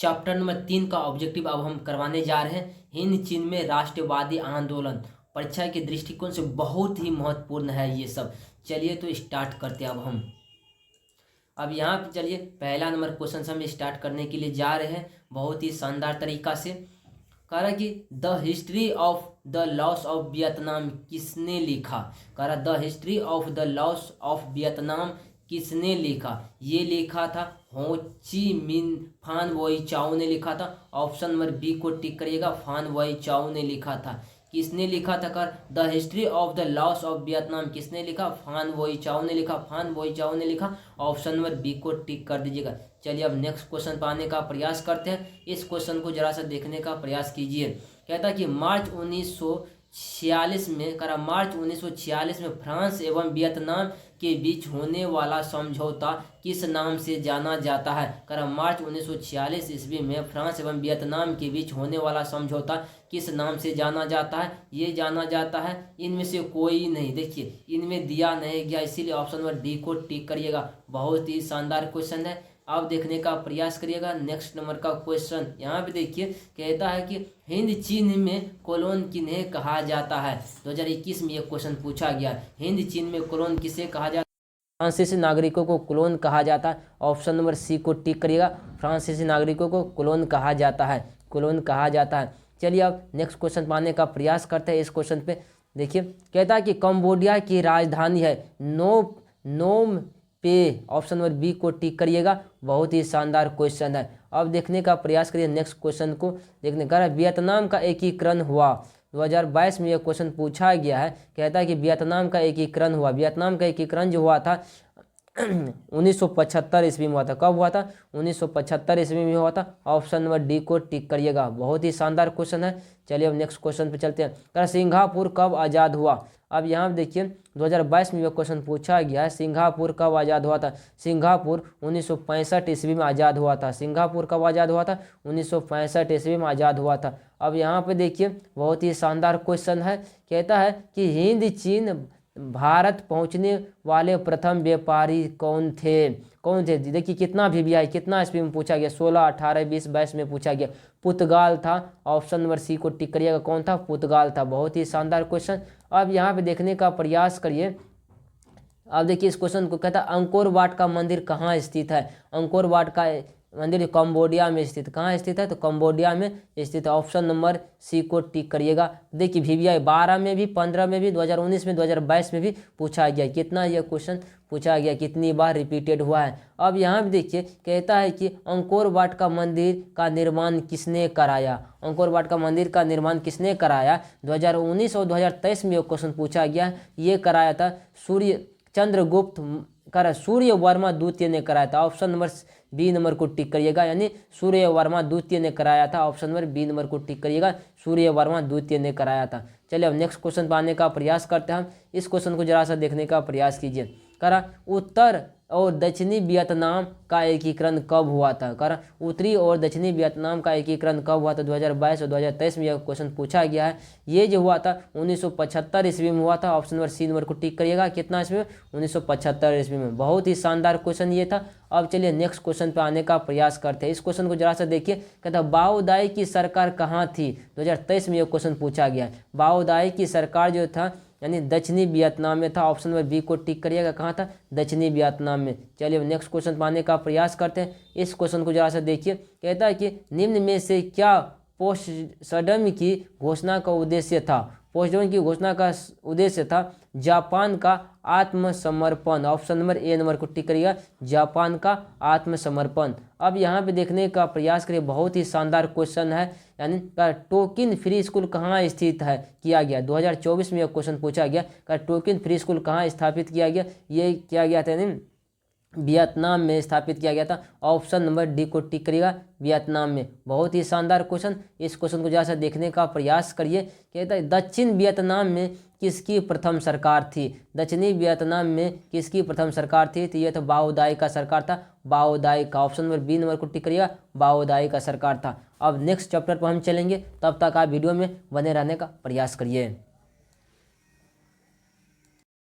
Chapter number 3 का objective अब हम करवाने जा रहे हैं। हिंद चीन में राष्ट्रवादी आंदोलन परीक्षा के दृष्टिकोण से बहुत ही महत्वपूर्ण है ये सब। चलिए तो स्टार्ट करते हैं अब यहाँ पे चलिए पहला नंबर क्वेश्चन से हम स्टार्ट करने के लिए जा रहे हैं बहुत ही शानदार तरीका से। कह रहा कि the history of the loss of Vietnam किसने लिखा। कह रहा the history of the loss of Vietnam किसने लिखा। ये लिखा था हो ची मिन फान वोई चाओ ने लिखा था। ऑप्शन नंबर बी को टिक करिएगा, फान वोई चाओ ने लिखा था। किसने लिखा था। कर the history of the loss of Vietnam किसने लिखा, फान वोई चाओ ने लिखा, फान वोई चाओ ने लिखा। ऑप्शन नंबर बी को टिक कर दीजिएगा। चलिए अब नेक्स्ट क्वेश्चन पर आने का प्रयास करते हैं। इस क्वेश्चन को जरा सा देखने का प्रयास कीजिए। कहता है कि मार्च 1946 में करा मार्च 1946 में फ्रांस एवं वियतनाम के बीच होने वाला समझौता किस नाम से जाना जाता है। करा मार्च 1946 ईस्वी में फ्रांस एवं वियतनाम के बीच होने वाला समझौता किस नाम से जाना जाता है। ये जाना जाता है, इनमें से कोई नहीं, देखिए इनमें दिया नहीं गया, इसीलिए ऑप्शन नंबर डी को टिक करिएगा। बहुत ही शानदार क्वेश्चन है, आप देखने का प्रयास करिएगा। नेक्स्ट नंबर का क्वेश्चन यहाँ पे देखिए, कहता है कि हिंद चीन में कोलोन किन्हें कहा जाता है। 2021 में ये क्वेश्चन पूछा गया, हिंद चीन में कोलोन किसे कहा जाता है। फ्रांसीसी नागरिकों को कोलोन कहा जाता है। ऑप्शन नंबर सी को टिक करिएगा, फ्रांसीसी नागरिकों को कोलोन कहा जाता है, कोलोन कहा जाता है। चलिए अब नेक्स्ट क्वेश्चन पाने का प्रयास करते हैं। इस क्वेश्चन पे देखिए, कहता है कि कंबोडिया की राजधानी है नोम पे। ऑप्शन नंबर बी को टिक करिएगा। बहुत ही शानदार क्वेश्चन है, अब देखने का प्रयास करिए। नेक्स्ट क्वेश्चन को देखने का, वियतनाम का एकीकरण हुआ 2022 में यह क्वेश्चन पूछा गया है। कहता है कि वियतनाम का एकीकरण हुआ, वियतनाम का एकीकरण जो हुआ था 1975 ईस्वी में हुआ था। कब हुआ था, 1975 ईस्वी में हुआ था। ऑप्शन नंबर डी को टिक करिएगा। बहुत ही शानदार क्वेश्चन है। चलिए अब नेक्स्ट क्वेश्चन पे चलते हैं। सिंगापुर कब आज़ाद हुआ। अब यहाँ पे देखिए 2022 में यह क्वेश्चन पूछा गया है, सिंगापुर कब आज़ाद हुआ था। सिंगापुर 1965 ईस्वी में आज़ाद हुआ था। सिंगापुर कब आज़ाद हुआ था, 1965 ईस्वी में आज़ाद हुआ था। अब यहाँ पे देखिए बहुत ही शानदार क्वेश्चन है, कहता है कि हिंद चीन भारत पहुंचने वाले प्रथम व्यापारी कौन थे, कौन थे। देखिए कितना वीवीआई कितना ईस्वी में पूछा गया, 16, 18, 20, 22 में पूछा गया। पुर्तगाल था। ऑप्शन नंबर सी को टिक करिएगा, कौन था, पुर्तगाल था। बहुत ही शानदार क्वेश्चन, अब यहाँ पे देखने का प्रयास करिए। अब देखिए इस क्वेश्चन को, कहता है अंकोर वाट का मंदिर कहाँ स्थित है। अंकोर वाट का मंदिर कंबोडिया में स्थित, कहाँ स्थित है, तो कंबोडिया में स्थित है। ऑप्शन नंबर सी को टिक करिएगा। देखिए वीवीआई 12 में भी, 15 में भी, 2019 में, 2022 में भी पूछा गया। कितना यह क्वेश्चन पूछा गया, कितनी बार रिपीटेड हुआ है। अब यहाँ भी देखिए, कहता है कि अंकोर वाट का मंदिर का निर्माण किसने कराया। अंकोर वाट का मंदिर का निर्माण किसने कराया, 2019 और 2023 में यह क्वेश्चन पूछा गया। ये कराया था चंद्रगुप्त सूर्य वर्मा द्वितीय ने कराया था। ऑप्शन नंबर बी नंबर को टिक करिएगा, यानी सूर्य वर्मा द्वितीय ने कराया था। ऑप्शन नंबर बी नंबर को टिक करिएगा, सूर्य वर्मा द्वितीय ने कराया था। चलिए अब नेक्स्ट क्वेश्चन पाने का प्रयास करते हैं हम। इस क्वेश्चन को जरा सा देखने का प्रयास कीजिए। करा उत्तर और दक्षिणी वियतनाम का एकीकरण कब हुआ था। करा उत्तरी और दक्षिणी वियतनाम का एकीकरण कब हुआ था, 2022 और 2023 में यह क्वेश्चन पूछा गया है। ये जो हुआ था 1975 ईस्वी में हुआ था। ऑप्शन नंबर सी नंबर को टिक करिएगा, कितना ईस्वी में, 1975 ईस्वी में। बहुत ही शानदार क्वेश्चन ये था। अब चलिए नेक्स्ट क्वेश्चन पे आने का प्रयास करते हैं। इस क्वेश्चन को जरा सा देखिए, कहता है बाओदाई की सरकार कहाँ थी, 2023 में यह क्वेश्चन पूछा गया है। बाओदाई की सरकार जो था यानी दक्षिणी वियतनाम में था। ऑप्शन नंबर बी को टिक करिएगा, कहाँ था, दक्षिणी वियतनाम में। चलिए नेक्स्ट क्वेश्चन पाने का प्रयास करते हैं। इस क्वेश्चन को जरा सा देखिए, कहता है कि निम्न में से क्या पोस्टडम की घोषणा का उद्देश्य था। पोस्टडम की घोषणा का उद्देश्य था जापान का आत्मसमर्पण। ऑप्शन नंबर ए नंबर को टिक करिएगा, जापान का आत्मसमर्पण। अब यहाँ पे देखने का प्रयास करिए, बहुत ही शानदार क्वेश्चन है। यानी टोकिन फ्री स्कूल कहाँ स्थित है, किया गया, 2024 में यह क्वेश्चन पूछा गया। टोकिन फ्री स्कूल कहाँ स्थापित किया गया, ये किया गया था यानी वियतनाम में स्थापित किया गया था। ऑप्शन नंबर डी को टिक करिएगा, वियतनाम में। बहुत ही शानदार क्वेश्चन, इस क्वेश्चन को जैसा देखने का प्रयास करिए। कहता है दक्षिण वियतनाम में किसकी प्रथम सरकार थी। दक्षिणी वियतनाम में किसकी प्रथम सरकार थी, तो यह था बाओदाई का सरकार था, बाओदाई का। ऑप्शन नंबर बी नंबर को टिक करिएगा, बाओदाई का सरकार था। अब नेक्स्ट चैप्टर पर हम चलेंगे, तब तक आप वीडियो में बने रहने का प्रयास करिए।